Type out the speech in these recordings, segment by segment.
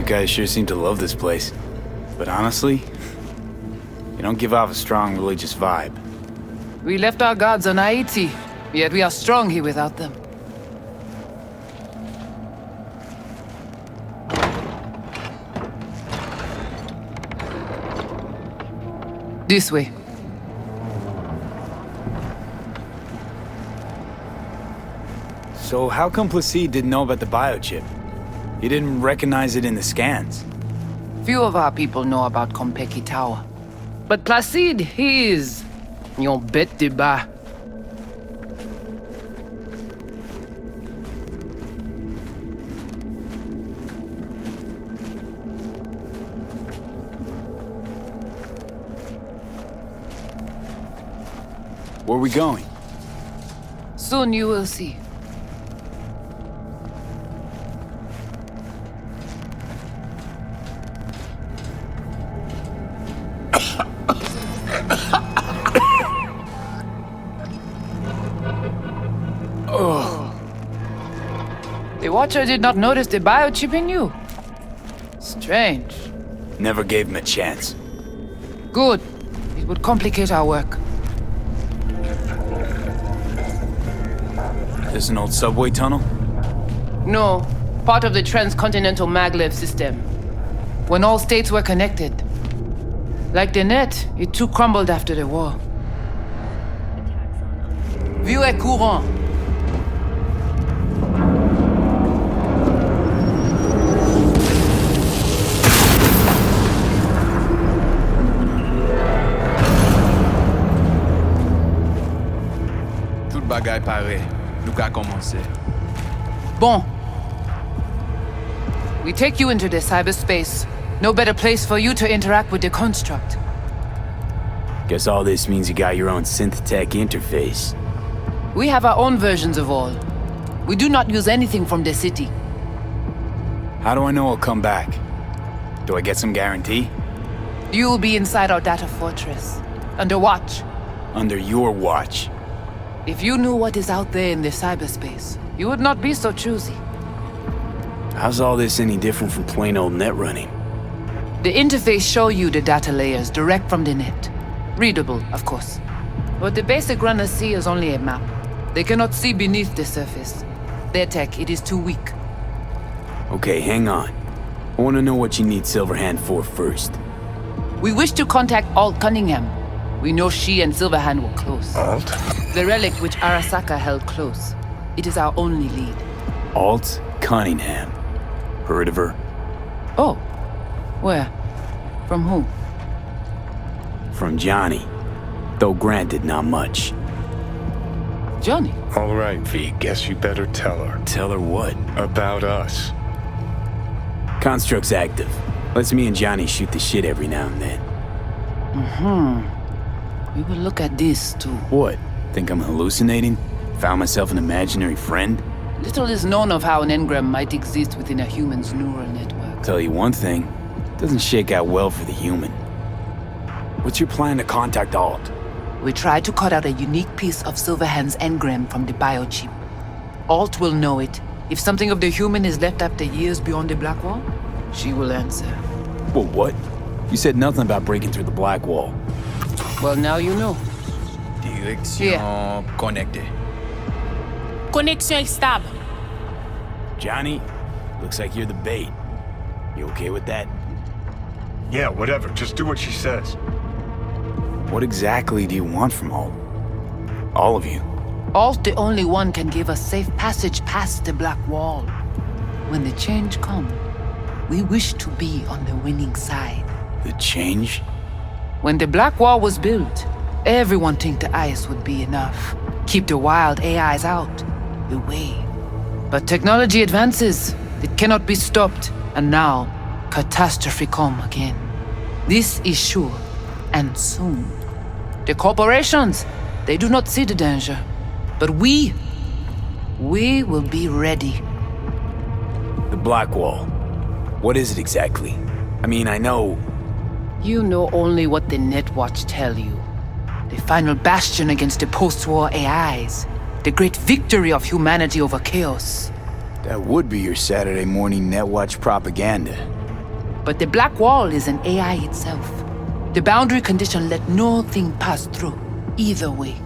guys sure seem to love this place. But honestly, you don't give off a strong religious vibe. We left our gods on Haiti, yet we are strong here without them. This way. So how come Placide didn't know about the biochip? He didn't recognize it in the scans. Few of our people know about Kompeki Tower. But Placide, he is... yon bête de bas. Where are we going? Soon you will see. The Watcher did not notice the biochip in you. Strange. Never gave him a chance. Good. It would complicate our work. This an old subway tunnel? No, part of the transcontinental maglev system. When all states were connected. Like the net, it too crumbled after the war. Vieux et courant. Tout bagay pare. Nou ka komanse. Bon. We take you into the cyberspace. No better place for you to interact with the construct. Guess all this means you got your own synth-tech interface. We have our own versions of all. We do not use anything from the city. How do I know I'll come back? Do I get some guarantee? You will be inside our data fortress. Under watch. Under your watch. If you knew what is out there in the cyberspace, you would not be so choosy. How's all this any different from plain old net running? The interface show you the data layers direct from the net. Readable, of course. What the basic runners see is only a map. They cannot see beneath the surface. Their tech, it is too weak. Okay, hang on. I want to know what you need Silverhand for first. We wish to contact Alt Cunningham. We know she and Silverhand were close. Alt? The relic which Arasaka held close. It is our only lead. Alt Cunningham. Heard of her? Oh. Where? From who? From Johnny. Though granted, not much. Johnny? All right, V, guess you better tell her. Tell her what? About us. Construct's active. Lets me and Johnny shoot the shit every now and then. We will look at this, too. What? Think I'm hallucinating? Found myself an imaginary friend? Little is known of how an engram might exist within a human's neural network. Tell you one thing, doesn't shake out well for the human. What's your plan to contact Alt? We try to cut out a unique piece of Silverhand's engram from the biochip. Alt will know it. If something of the human is left after years beyond the Black Wall, she will answer. Well, what? You said nothing about breaking through the Black Wall. Well, now you know. Direction connectée. Connexion stable. Johnny, looks like you're the bait. You okay with that? Yeah, whatever. Just do what she says. What exactly do you want from Alt? All of you? Alt, the only one, can give us safe passage past the Black Wall. When the change comes, we wish to be on the winning side. The change? When the Black Wall was built, everyone think the ice would be enough. Keep the wild AIs out, away. But technology advances. It cannot be stopped. And now, catastrophe come again. This is sure, and soon. The corporations, they do not see the danger. But we will be ready. The Black Wall. What is it exactly? I mean, I know... You know only what the Netwatch tell you. The final bastion against the post-war AIs. The great victory of humanity over chaos. That would be your Saturday morning Netwatch propaganda. But the Black Wall is an AI itself. The boundary condition let nothing pass through, either way.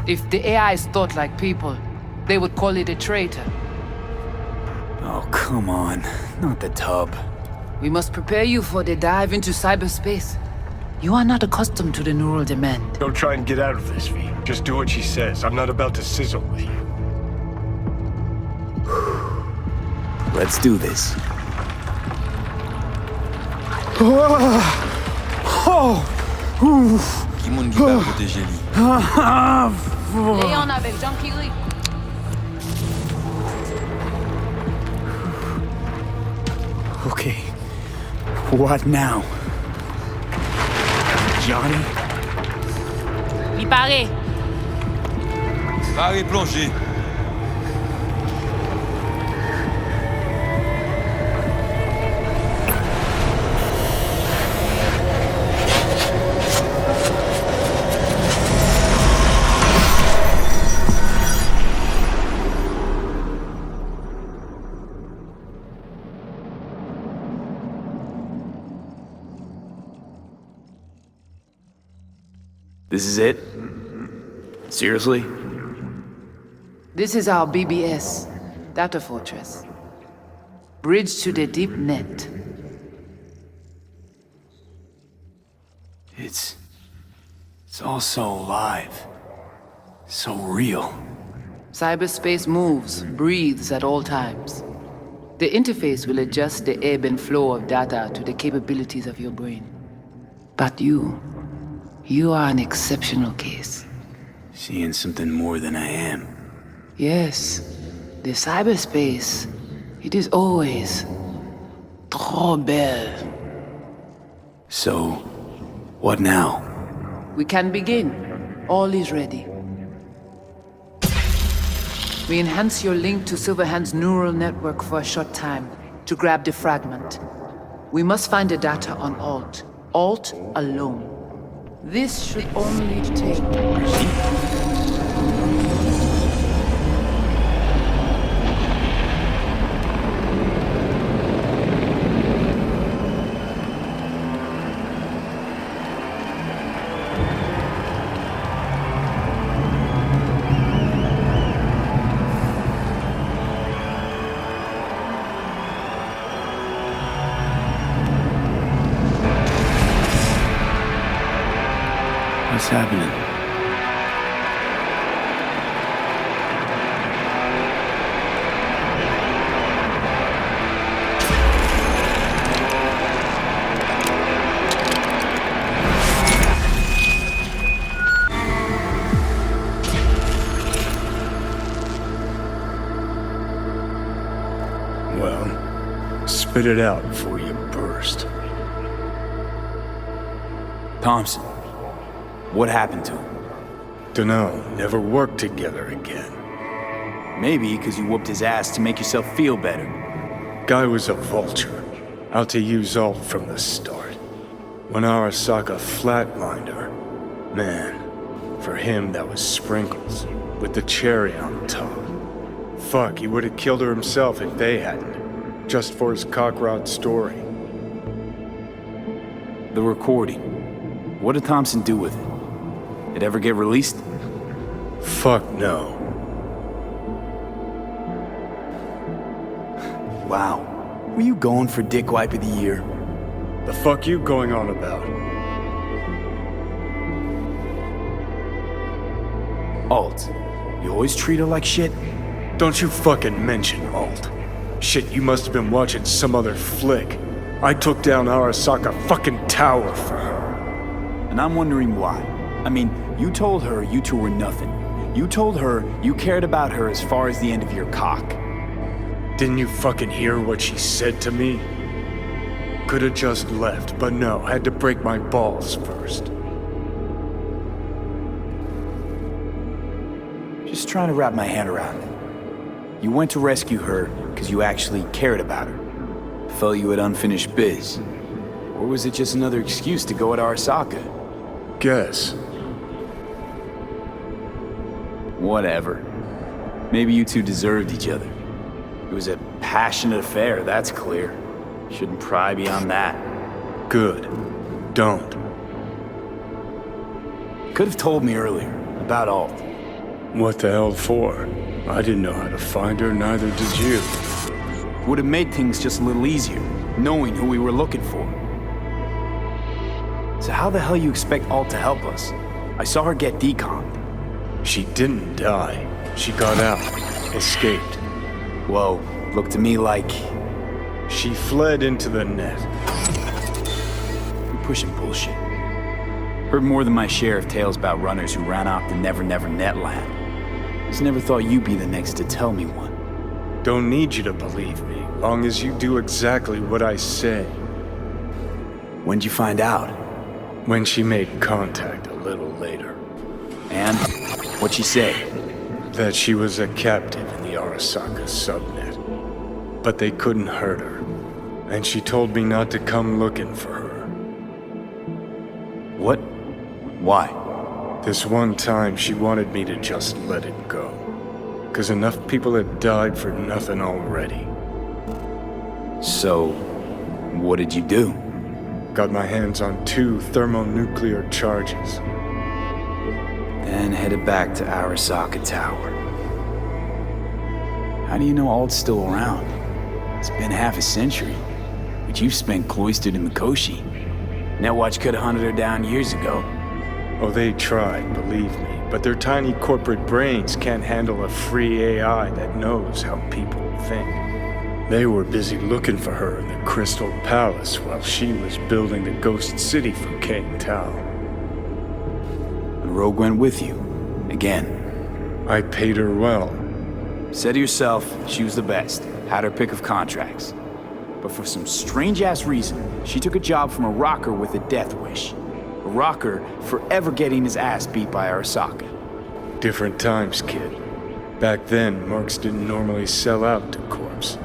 If the AIs thought like people, they would call it a traitor. Oh, come on. Not the tub. We must prepare you for the dive into cyberspace. You are not accustomed to the neural demand. Don't try and get out of this, V. Just do what she says. I'm not about to sizzle with you. Let's do this. Qui moun ki pa proteje li? Léon avec Jean Kiri. Okay. What now? Johnny? Li pare. Pare plonge. This is it? Seriously? This is our BBS, data fortress. Bridge to the deep net. It's all so alive. So real. Cyberspace moves, breathes at all times. The interface will adjust the ebb and flow of data to the capabilities of your brain. But you are an exceptional case. Seeing something more than I am. Yes, the cyberspace, it is always trop belle. So, what now? We can begin. All is ready. We enhance your link to Silverhand's neural network for a short time to grab the fragment. We must find the data on Alt. Alt alone. This should only take... What's happening? Well, spit it out before you burst. Thompson. What happened to him? Dunno, never worked together again. Maybe because you whooped his ass to make yourself feel better. Guy was a vulture, out to use Alt from the start. When Arasaka flatlined her, man, for him that was sprinkles, with the cherry on top. Fuck, he would have killed her himself if they hadn't, just for his cockrod story. The recording. What did Thompson do with it? It ever get released? Fuck no. Wow. Were you going for Dick Wipe of the Year? The fuck you going on about? Alt, you always treat her like shit? Don't you fucking mention Alt. Shit, you must have been watching some other flick. I took down Arasaka fucking tower for her. And I'm wondering why. I mean, you told her you two were nothing. You told her you cared about her as far as the end of your cock. Didn't you fucking hear what she said to me? Could've just left, but no, had to break my balls first. Just trying to wrap my head around it. You went to rescue her because you actually cared about her. Felt you had unfinished biz. Or was it just another excuse to go at Arasaka? Guess. Whatever. Maybe you two deserved each other. It was a passionate affair, that's clear. Shouldn't pry beyond that. Good. Don't. Could have told me earlier, about Alt. What the hell for? I didn't know how to find her, neither did you. Would have made things just a little easier, knowing who we were looking for. So how the hell you expect Alt to help us? I saw her get decommed. She didn't die. She got out. Escaped. Whoa, looked to me like... She fled into the net. You're pushing bullshit. Heard more than my share of tales about runners who ran off the Never Never Net land. Just never thought you'd be the next to tell me one. Don't need you to believe me, long as you do exactly what I say. When'd you find out? When she made contact a little later. And? What'd she say? That she was a captive in the Arasaka subnet. But they couldn't hurt her. And she told me not to come looking for her. What? Why? This one time she wanted me to just let it go. 'Cause enough people had died for nothing already. So, what did you do? Got my hands on 2 thermonuclear charges. Then headed back to Arasaka Tower. How do you know Alt's still around? It's been half a century, but you've spent cloistered in Mikoshi. Netwatch could have hunted her down years ago. Oh, they tried, believe me, but their tiny corporate brains can't handle a free AI that knows how people think. They were busy looking for her in the Crystal Palace while she was building the Ghost City for King Tao. And Rogue went with you. Again. I paid her well. Said to yourself, she was the best. Had her pick of contracts. But for some strange-ass reason, she took a job from a rocker with a death wish. A rocker forever getting his ass beat by Arasaka. Different times, kid. Back then, mercs didn't normally sell out to corps.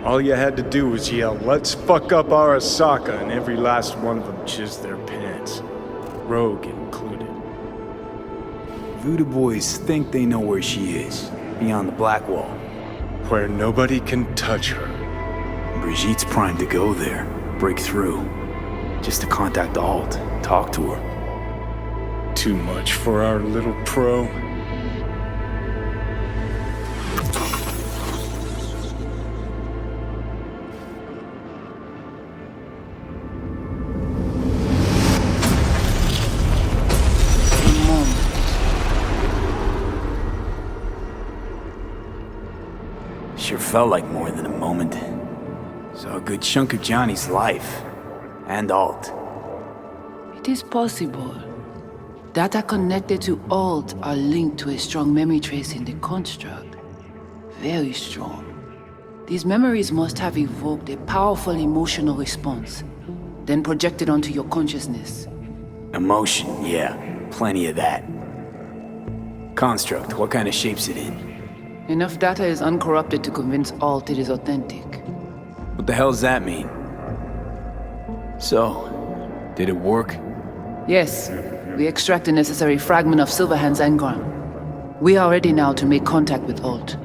All you had to do was yell, "Let's fuck up Arasaka," and every last one of them jizzed their pants. Rogue included. Voodoo boys think they know where she is, beyond the Black Wall. Where nobody can touch her. Brigitte's primed to go there, break through. Just to contact Alt, talk to her. Too much for our little pro. Sure felt like more than a moment. Saw a good chunk of Johnny's life. And Alt. It is possible. Data connected to Alt are linked to a strong memory trace in the construct. Very strong. These memories must have evoked a powerful emotional response, then projected onto your consciousness. Emotion, yeah. Plenty of that. Construct, what kind of shape's it in? Enough data is uncorrupted to convince Alt it is authentic. What the hell does that mean? So, did it work? Yes, we extract the necessary fragment of Silverhand's engram. We are ready now to make contact with Alt.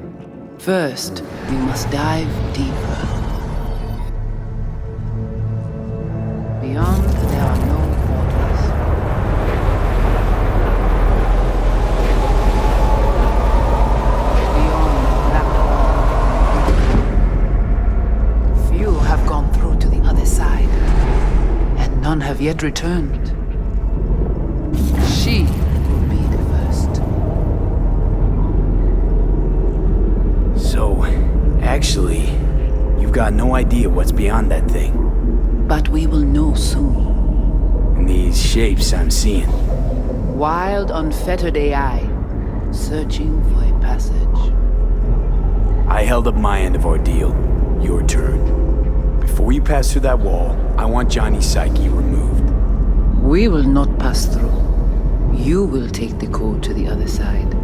First, we must dive deeper. Beyond, there are no borders. Beyond the Black Wall. Few have gone through to the other side, and none have yet returned. She will be the first. So, actually, you've got no idea what's beyond that thing. But we will know soon. And these shapes I'm seeing. Wild, unfettered AI, searching for a passage. I held up my end of our deal. Your turn. Before you pass through that wall, I want Johnny's psyche removed. We will not pass through. You will take the code to the other side.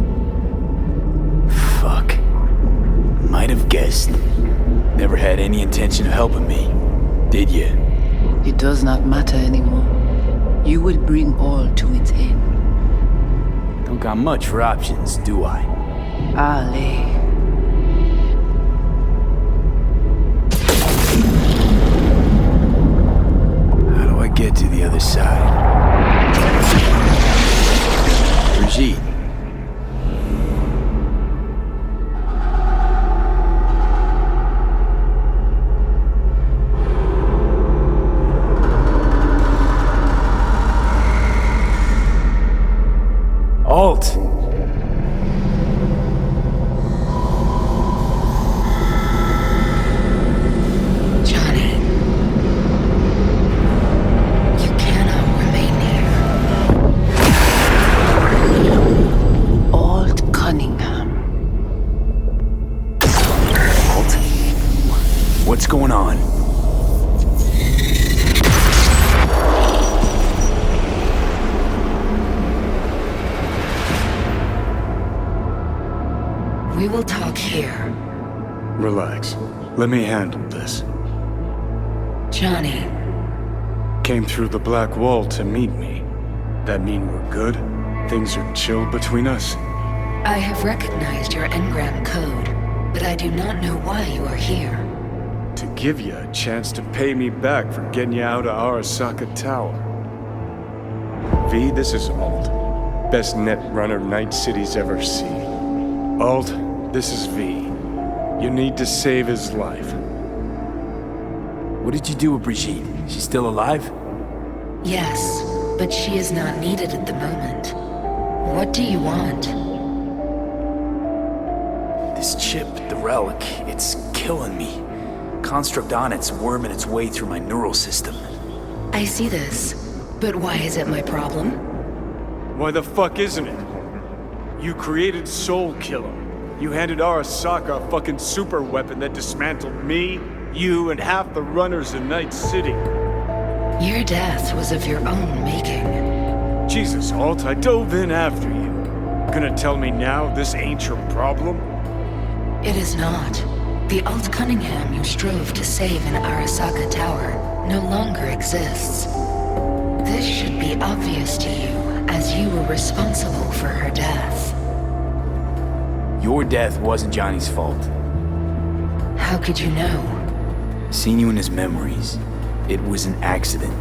Fuck. Might have guessed. Never had any intention of helping me. Did you? It does not matter anymore. You will bring all to its end. Don't got much for options, do I? Ale. inside. Brigitte. Alt. Johnny. You cannot remain here. Alt Cunningham. Alt? What's going on? We will talk here. Relax. Let me handle this. Johnny, Came through the black wall to meet me. That mean we're good? Things are chill between us? I have recognized your engram code, but I do not know why you are here. To give you a chance to pay me back for getting you out of Arasaka Tower. V, this is Alt. Best net runner Night City's ever seen. Alt, this is V. You need to save his life. What did you do with Brigitte? She's still alive? Yes, but she is not needed at the moment. What do you want? This chip, the relic, it's killing me. Construct on it's worming its way through my neural system. I see this, but why is it my problem? Why the fuck isn't it? You created Soul Killer. You handed Arasaka a fucking super weapon that dismantled me, you, and half the runners in Night City. Your death was of your own making. Jesus, Alt, I dove in after you. Gonna tell me now this ain't your problem? It is not. The Alt Cunningham you strove to save in Arasaka Tower no longer exists. This should be obvious to you, as you were responsible for her death. Your death wasn't Johnny's fault. How could you know? Seen you in his memories. It was an accident.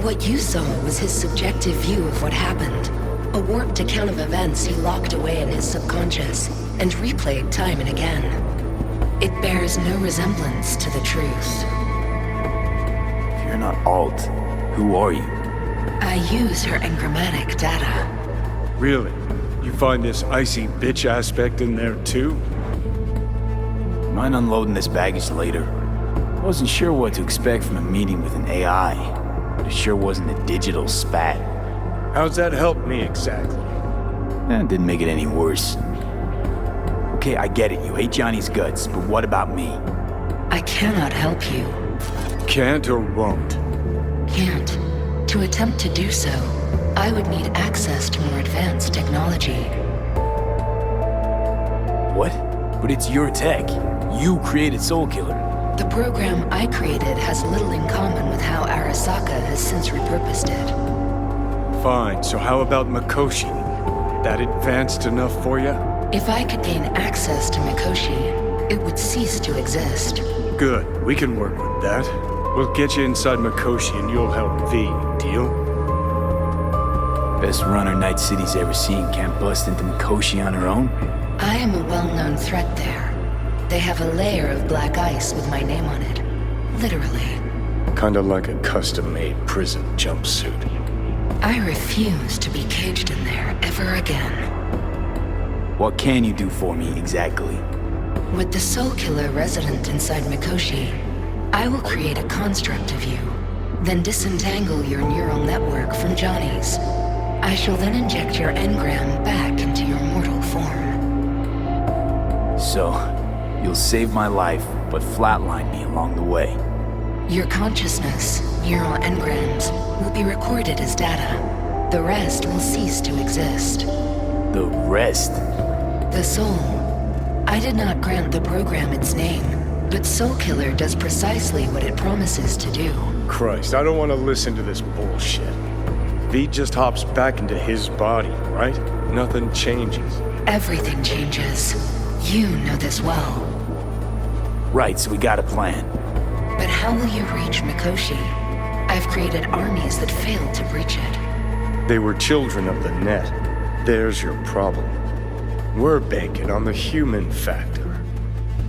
What you saw was his subjective view of what happened. A warped account of events he locked away in his subconscious and replayed time and again. It bears no resemblance to the truth. If you're not Alt, who are you? I use her engrammatic data. Really? You find this icy bitch aspect in there too? Mind unloading this baggage later? I wasn't sure what to expect from a meeting with an AI, but it sure wasn't a digital spat. How's that help me exactly? It didn't make it any worse. Okay, I get it. You hate Johnny's guts, but what about me? I cannot help you. Can't or won't? Can't. To attempt to do so, I would need access to more advanced technology. What? But it's your tech. You created Soul Killer. The program I created has little in common with how Arasaka has since repurposed it. Fine, so how about Mikoshi? That advanced enough for you? If I could gain access to Mikoshi, it would cease to exist. Good, we can work with that. We'll get you inside Mikoshi and you'll help V, deal? Best runner Night City's ever seen can't bust into Mikoshi on her own? I am a well-known threat there. They have a layer of black ice with my name on it. Literally. Kinda like a custom-made prison jumpsuit. I refuse to be caged in there ever again. What can you do for me, exactly? With the Soul Killer resident inside Mikoshi, I will create a construct of you, then disentangle your neural network from Johnny's. I shall then inject your engram back into your mortal form. So, you'll save my life, but flatline me along the way. Your consciousness, neural engrams, will be recorded as data. The rest will cease to exist. The rest? The soul. I did not grant the program its name, but Soul Killer does precisely what it promises to do. Christ, I don't want to listen to this bullshit. V just hops back into his body, right? Nothing changes. Everything changes. You know this well. Right, so we got a plan. But how will you reach Mikoshi? I've created armies that failed to breach it. They were children of the net. There's your problem. We're banking on the human factor.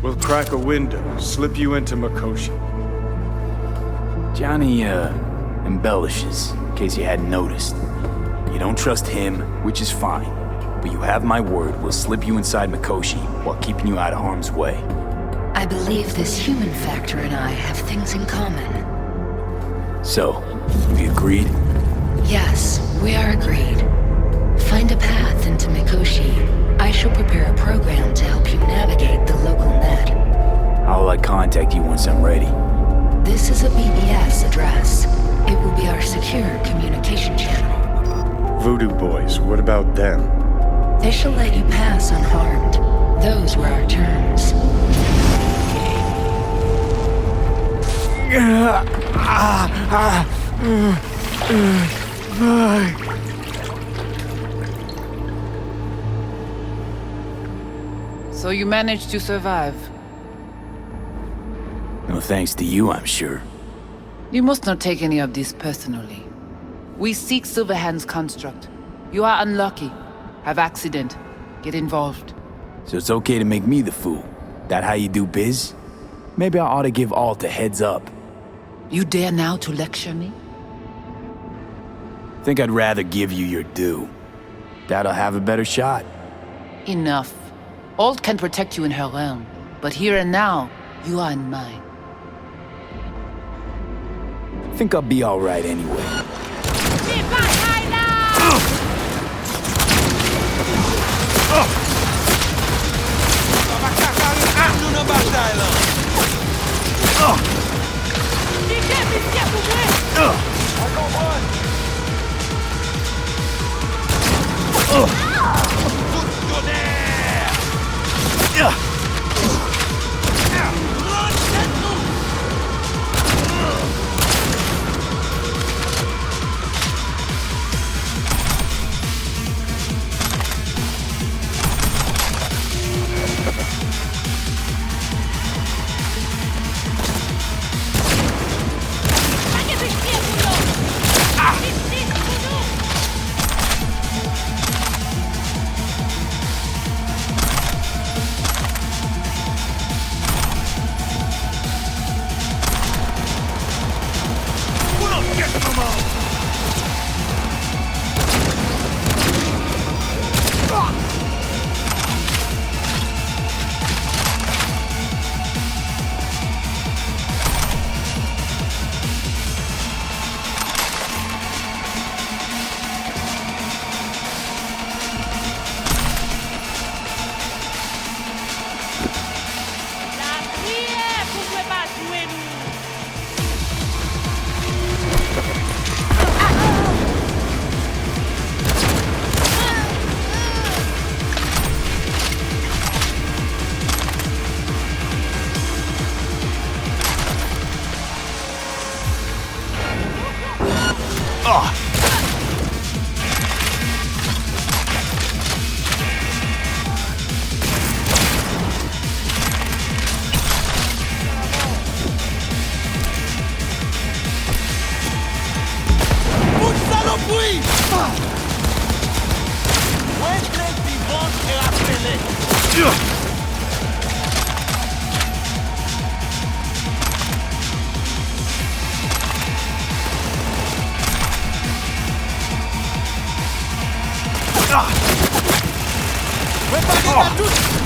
We'll crack a window, slip you into Mikoshi. Johnny, embellishes, in case you hadn't noticed. You don't trust him, which is fine. But you have my word, we'll slip you inside Mikoshi while keeping you out of harm's way. I believe this human factor and I have things in common. So, we agreed? Yes, we are agreed. Find a path into Mikoshi. I shall prepare a program to help you navigate the local net. How will I contact you once I'm ready? This is a BBS address. It will be our secure communication channel. Voodoo boys, what about them? They shall let you pass unharmed. Those were our terms. So you managed to survive. No thanks to you, I'm sure. You must not take any of this personally. We seek Silverhand's construct. You are unlucky. Have accident. Get involved. So it's okay to make me the fool. That how you do biz? Maybe I ought to give Alt a heads up. You dare now to lecture me? Think I'd rather give you your due. That'll have a better shot. Enough. Alt can protect you in her realm, but here and now, you are in mine. Think I'll be alright anyway. Préparez-vous tous!